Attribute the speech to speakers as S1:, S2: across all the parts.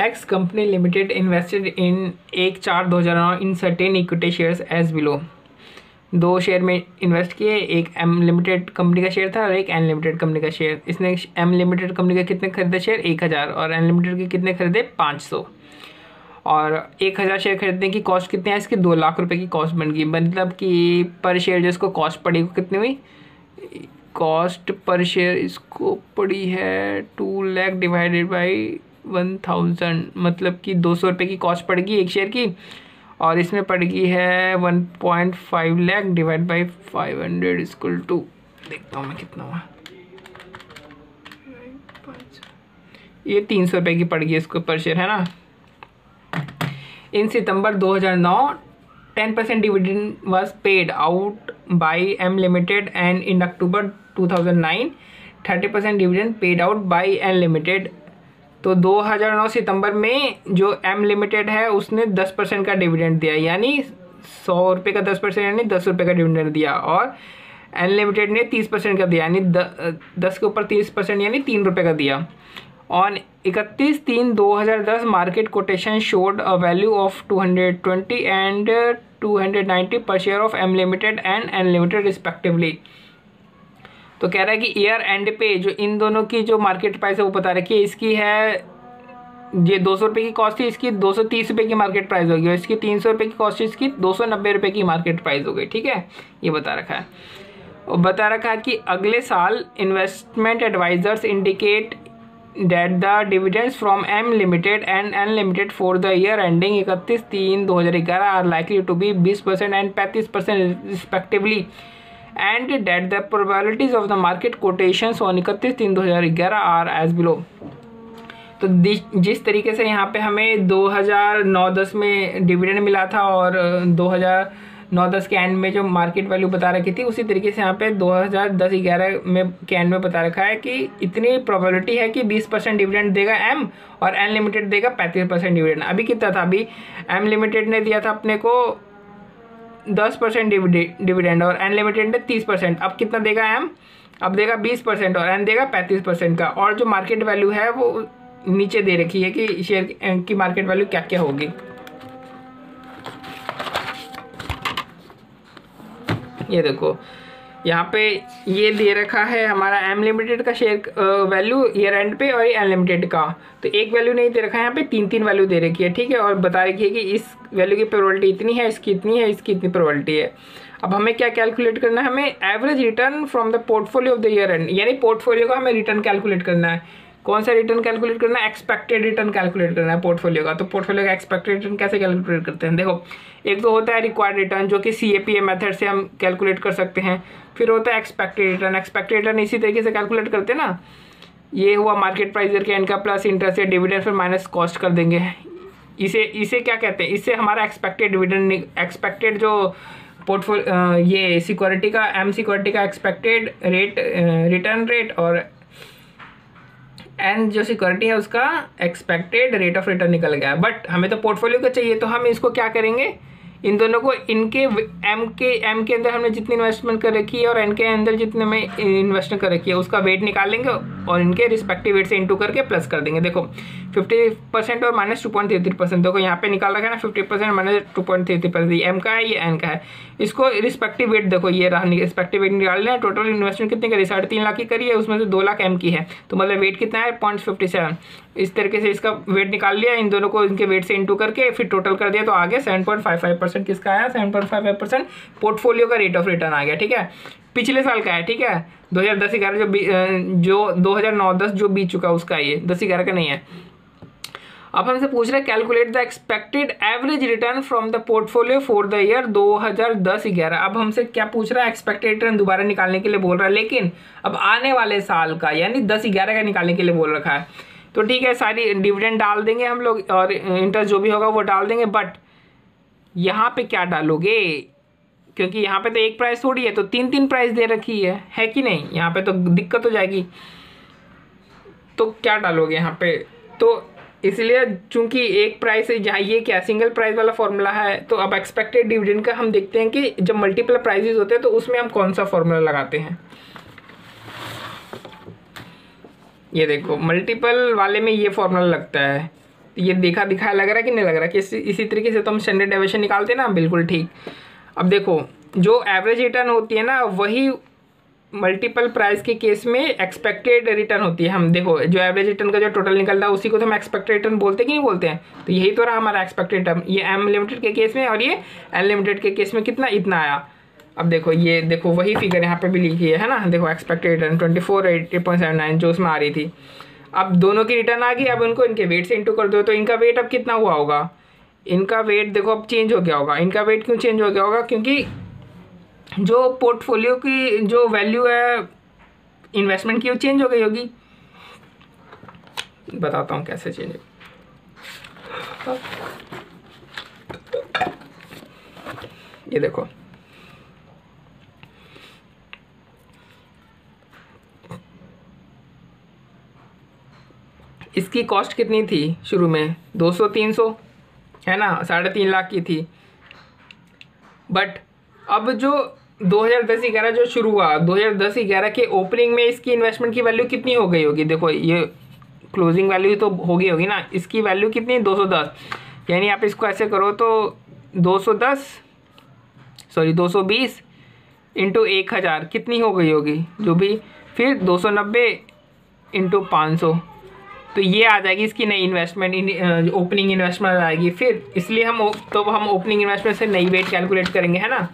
S1: X company limited invested in 1/4/2009 in certain equity shares as below. 2 share में invest किए, एक m limited company का share था और एक एन लिमिटेड कंपनी का शेयर। इसने एम लिमिटेड कंपनी के कितने खरीदे शेयर? 1000, और एन लिमिटेड के कितने खरीदे? 500। और 1000 शेयर खरीदने की कॉस्ट कितनी है इसकी? 2 लाख रुपए की कॉस्ट बन गई। मतलब कि पर शेयर जो इसको कॉस्ट पड़ी वो कितनी हुई? कॉस्ट पर शेयर इसको पड़ी है 2 लाख डिवाइडेड बाई 1000, मतलब कि 200 रुपये की कॉस्ट पड़ेगी एक शेयर की, और इसमें पड़ गई है 1.5 lakh divide by 500 equal to, देखता हूँ मैं कितना हुआ, ये 300 रुपये की पड़ गई इसको पर शेयर, है ना। In September 2009 10% dividend was paid out by m limited, and in October 2009 30% dividend paid out by n limited. तो 2009 सितंबर में जो एम लिमिटेड है उसने 10% का डिविडेंड दिया, यानी 100 रुपये का 10% यानी 10 रुपये का डिविडेंड दिया, और एन लिमिटेड ने 30% का दिया, यानी 10 के ऊपर 30% यानी 3 रुपये का दिया। On 31/3/2010 market quotation showed a value of 220 and 290 per share of m limited and n limited respectively. तो कह रहा है कि ईयर एंड पे जो इन दोनों की जो मार्केट प्राइस है वो बता रखी है। इसकी है ये 200 रुपये की कॉस्ट थी, इसकी 230 रुपये की मार्केट प्राइस होगी, और इसकी 300 रुपये की कॉस्ट, इसकी 290 रुपये की मार्केट प्राइस हो गई। ठीक है, ये बता रखा है। और बता रखा है कि अगले साल investment advisers indicate that the dividends from M Limited and N Limited for the year ending 31/3/2011 are likely to be 20% and 35% respectively, and that the probabilities of the market quotations on 31/3/2011 are as below। तो जिस तरीके से यहाँ पे हमें 2009-10 में dividend मिला था और 2009-10 के एंड में जो मार्केट वैल्यू बता रखी थी, उसी तरीके से यहाँ पे 2010-11 में के एंड में बता रखा है कि इतनी प्रोबेबिलिटी है कि 20% डिविडेंड देगा एम और एन लिमिटेड देगा 35% डिविडेंड। अभी कितना था? अभी एम लिमिटेड ने दिया था अपने को 10% डिविडेंड और एन लिमिटेड ने 30%। अब कितना देगा एम? अब देगा 20% और एन देगा 35% का। और जो मार्केट वैल्यू है वो नीचे दे रखी है कि शेयर की मार्केट वैल्यू क्या क्या होगी। ये देखो यहाँ पे ये दे रखा है हमारा एम लिमिटेड का शेयर वैल्यू ईयर एंड पे, और ये एन लिमिटेड का। तो एक वैल्यू नहीं दे रखा है, यहाँ पे 3 वैल्यू दे रखी है। ठीक है, और बता रखी है कि इस वैल्यू की प्रोबेबिलिटी इतनी है, इसकी इतनी है, इसकी इतनी प्रोबेबिलिटी है। अब हमें क्या कैलकुलेट करना है? हमें average return from the portfolio of the year and, यानी पोर्टफोलियो का हमें रिटर्न कैलकुलेट करना है। कौन सा रिटर्न कैलकुलेट करना है? एक्सपेक्टेड रिटर्न कैलकुलेट करना है पोर्टफोलियो का। तो पोर्टफोलियो का एक्सपेक्टेड रिटर्न कैसे कैलकुलेट करते हैं? देखो, एक तो होता है रिक्वायर्ड रिटर्न जो कि CAPM मेथड से हम कैलकुलेट कर सकते हैं। फिर होता है एक्सपेक्टेड रिटर्न। एक्सपेक्टेड रिटर्न इसी तरीके से कैलकुलेट करते हैं ना, ये हुआ मार्केट प्राइस ईयर के एंड का प्लस इंटरेस्ट या डिविडेंड फिर माइनस कॉस्ट कर देंगे। इसे क्या कहते हैं? इससे हमारा एक्सपेक्टेड डिविडेंड, एक्सपेक्टेड जो पोर्टफोलियो ये सिक्योरिटी का एम सिक्योरिटी का एक्सपेक्टेड रेट रिटर्न रेट, और एन जो सिक्योरिटी है उसका एक्सपेक्टेड रेट ऑफ रिटर्न निकल गया। बट हमें तो पोर्टफोलियो का चाहिए, तो हम इसको क्या करेंगे? इन दोनों को इनके एम के अंदर हमने जितनी इन्वेस्टमेंट कर रखी है और एन के अंदर जितने में इन्वेस्टमेंट कर रखी है उसका वेट निकालेंगे और इनके रिस्पेक्टिव वेट से इंटू करके प्लस कर देंगे। देखो 50% और माइनस 2.33%। देखो यहाँ पे निकाल रखा है ना, 50% माइनस 2.33%। ये एम का है, ये एन का है। इसको रिस्पेक्टिव वेट देखो, ये रहा रिस्पेक्टिव वेट निकालना है। टोटल इन्वेस्टमेंट कितनी करी? 3.5 लाख की करी है, उसमें से 2 लाख एम की है, तो मतलब वेट कितना है? 0.57। इस तरीके से इसका वेट निकाल लिया, इन दोनों को इनके वेट से इंटू करके फिर टोटल कर दिया, तो आगे 7.55% किसका आया? 7.55% पोर्टफोलियो का रेट ऑफ रिटर्न आ गया। ठीक है, पिछले साल का है। ठीक है, 2010-11 जो 2009-10 जो बीत चुका उसका, ये 10-11 का नहीं है। अब हमसे पूछ रहा है calculate the expected average return from the portfolio for the year 2010-11। अब हमसे क्या पूछ रहा है? एक्सपेक्टेड रिटर्न दोबारा निकालने के लिए बोल रहा है, लेकिन अब आने वाले साल का यानी 10-11 का निकालने के लिए बोल रखा है। तो ठीक है, सारी डिविडेंड डाल देंगे हम लोग और इंटरेस्ट जो भी होगा वो डाल देंगे। बट यहाँ पे क्या डालोगे? क्योंकि यहाँ पे तो एक प्राइस थोड़ी है, तो 3 प्राइस दे रखी है कि नहीं? यहाँ पे तो दिक्कत हो जाएगी। तो क्या डालोगे यहाँ पे? तो इसलिए चूंकि एक प्राइस है, जहाँ ये क्या सिंगल प्राइस वाला फॉर्मूला है, तो अब एक्सपेक्टेड डिविडेंड का हम देखते हैं कि जब मल्टीपल प्राइसेस होते हैं तो उसमें हम कौन सा फॉर्मूला लगाते हैं। ये देखो मल्टीपल वाले में ये फॉर्मूला लगता है तो ये देखा दिखाया लग रहा है कि नहीं लग रहा कि इसी तरीके से तो हम स्टैंडर्ड डेविएशन निकालते ना, बिल्कुल ठीक। अब देखो जो एवरेज रिटर्न होती है ना वही मल्टीपल प्राइस के केस में एक्सपेक्टेड रिटर्न होती है। हम देखो जो एवरेज रिटर्न का जो टोटल निकलता है उसी को तो हम एक्सपेक्टेड रिटर्न बोलते कि नहीं बोलते हैं। तो यही तो रहा हमारा एक्सपेक्टेड रिटर्न, ये एम लिमिटेड के केस में, और ये एन लिमिटेड के केस में कितना, इतना आया। अब देखो ये देखो वही फिगर यहाँ पे भी लिखी है ना, देखो एक्सपेक्टेड रिटर्न 24.79 जो उसमें आ रही थी। अब दोनों की रिटर्न आ गई, अब उनको इनके वेट से इंटू कर दो, तो इनका वेट अब कितना हुआ होगा, इनका वेट देखो अब चेंज हो गया होगा। इनका वेट क्यों चेंज हो गया होगा, क्योंकि जो पोर्टफोलियो की जो वैल्यू है इन्वेस्टमेंट की वो चेंज हो गई होगी। बताता हूँ कैसे चेंज हो। ये देखो इसकी कॉस्ट कितनी थी शुरू में, 200-300 है ना, 3.5 लाख की थी। बट अब जो 2010-11 जो शुरू हुआ, 2010-11 के ओपनिंग में इसकी इन्वेस्टमेंट की वैल्यू कितनी हो गई होगी, देखो ये क्लोजिंग वैल्यू तो होगी ना, इसकी वैल्यू कितनी, 210। यानी आप इसको ऐसे करो तो 220 इंटू 1000 कितनी हो गई होगी जो भी, फिर 290 इंटू 500, तो ये आ जाएगी इसकी नई इन्वेस्टमेंट, ओपनिंग इन्वेस्टमेंट आएगी। फिर इसलिए हम ओपनिंग इन्वेस्टमेंट से नई वेट कैलकुलेट करेंगे, है ना।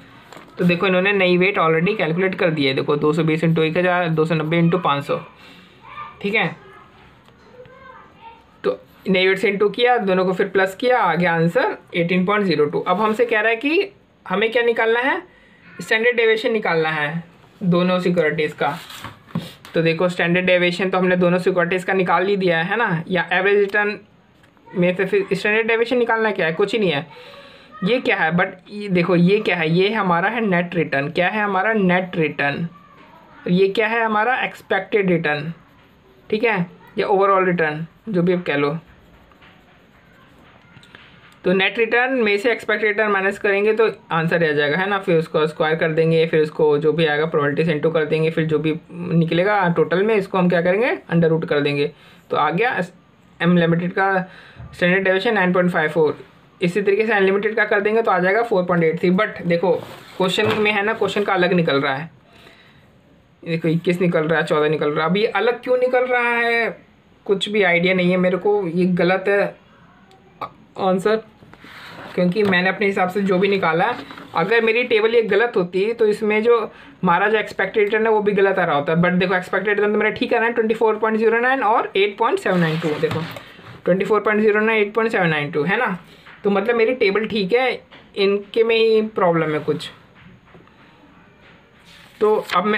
S1: तो देखो इन्होंने नई वेट ऑलरेडी कैलकुलेट कर दी है, देखो 220 इंटू 1000, 290 इंटू 500, ठीक है। तो नई वेट से इंटू किया, दोनों को फिर प्लस किया, आ गया आंसर 18.02। अब हमसे कह रहा है कि हमें क्या निकालना है, स्टैंडर्ड डेविएशन निकालना है दोनों सिक्योरिटीज़ का। तो देखो स्टैंडर्ड डेविएशन तो हमने दोनों सिक्योरिटीज़ का निकाल ही दिया है ना, या एवरेज रिटर्न में से फिर स्टैंडर्ड डेविएशन निकालना क्या है, कुछ ही नहीं है। ये क्या है, बट ये देखो ये क्या है, ये हमारा है नेट रिटर्न। क्या है हमारा नेट रिटर्न, ये क्या है हमारा एक्सपेक्टेड रिटर्न, ठीक है, या ओवरऑल रिटर्न जो भी आप कह लो। तो नेट रिटर्न में से एक्सपेक्टेड रिटर्न माइनस करेंगे तो आंसर आ जाएगा, है ना। फिर उसको स्क्वायर कर देंगे, फिर उसको जो भी आएगा प्रोबेबिलिटी से इंटू कर देंगे, फिर जो भी निकलेगा टोटल में इसको हम क्या करेंगे, अंडर रूट कर देंगे। तो आ गया एम लिमिटेड का स्टैंडर्ड डेविएशन 9.54। इसी तरीके से अनलिमिटेड का कर देंगे तो आ जाएगा 4.83। बट देखो क्वेश्चन में है ना, क्वेश्चन का अलग निकल रहा है, देखो 21 निकल रहा है, 14 निकल रहा है। अब ये अलग क्यों निकल रहा है कुछ भी आइडिया नहीं है मेरे को, ये गलत है आंसर, क्योंकि मैंने अपने हिसाब से जो भी निकाला है, अगर मेरी टेबल ये गलत होती तो इसमें जो हमारा जो एक्सपेक्टेड रिटर्न है वो भी गलत आ रहा होता है। बट देखो एक्सपेक्टेड रिटर्न तो मेरा ठीक है ना, 24.09 और 8.792, देखो 24.09 8.792 है ना। तो मतलब मेरी टेबल ठीक है, इनके में ही प्रॉब्लम है कुछ। तो अब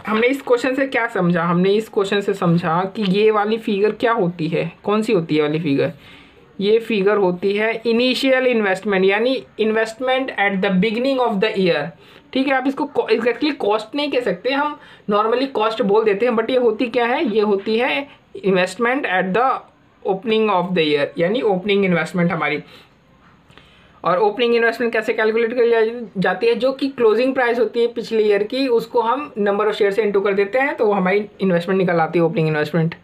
S1: हमने इस क्वेश्चन से क्या समझा, हमने इस क्वेश्चन से समझा कि ये वाली फिगर क्या होती है, कौन सी होती है वाली फिगर, ये फिगर होती है इनिशियल इन्वेस्टमेंट, यानी investment at the beginning of the year, ठीक है। आप इसको एग्जैक्टली कॉस्ट नहीं कह सकते, हम नॉर्मली कॉस्ट बोल देते हैं, बट ये होती क्या है, ये होती है investment at the opening of the year, यानी ओपनिंग इन्वेस्टमेंट हमारी। और ओपनिंग इन्वेस्टमेंट कैसे कैलकुलेट करी जाती है, जो कि क्लोजिंग प्राइस होती है पिछले ईयर की, उसको हम नंबर ऑफ शेयर से इंटू कर देते हैं, तो वो हमारी इन्वेस्टमेंट निकल आती है ओपनिंग इन्वेस्टमेंट।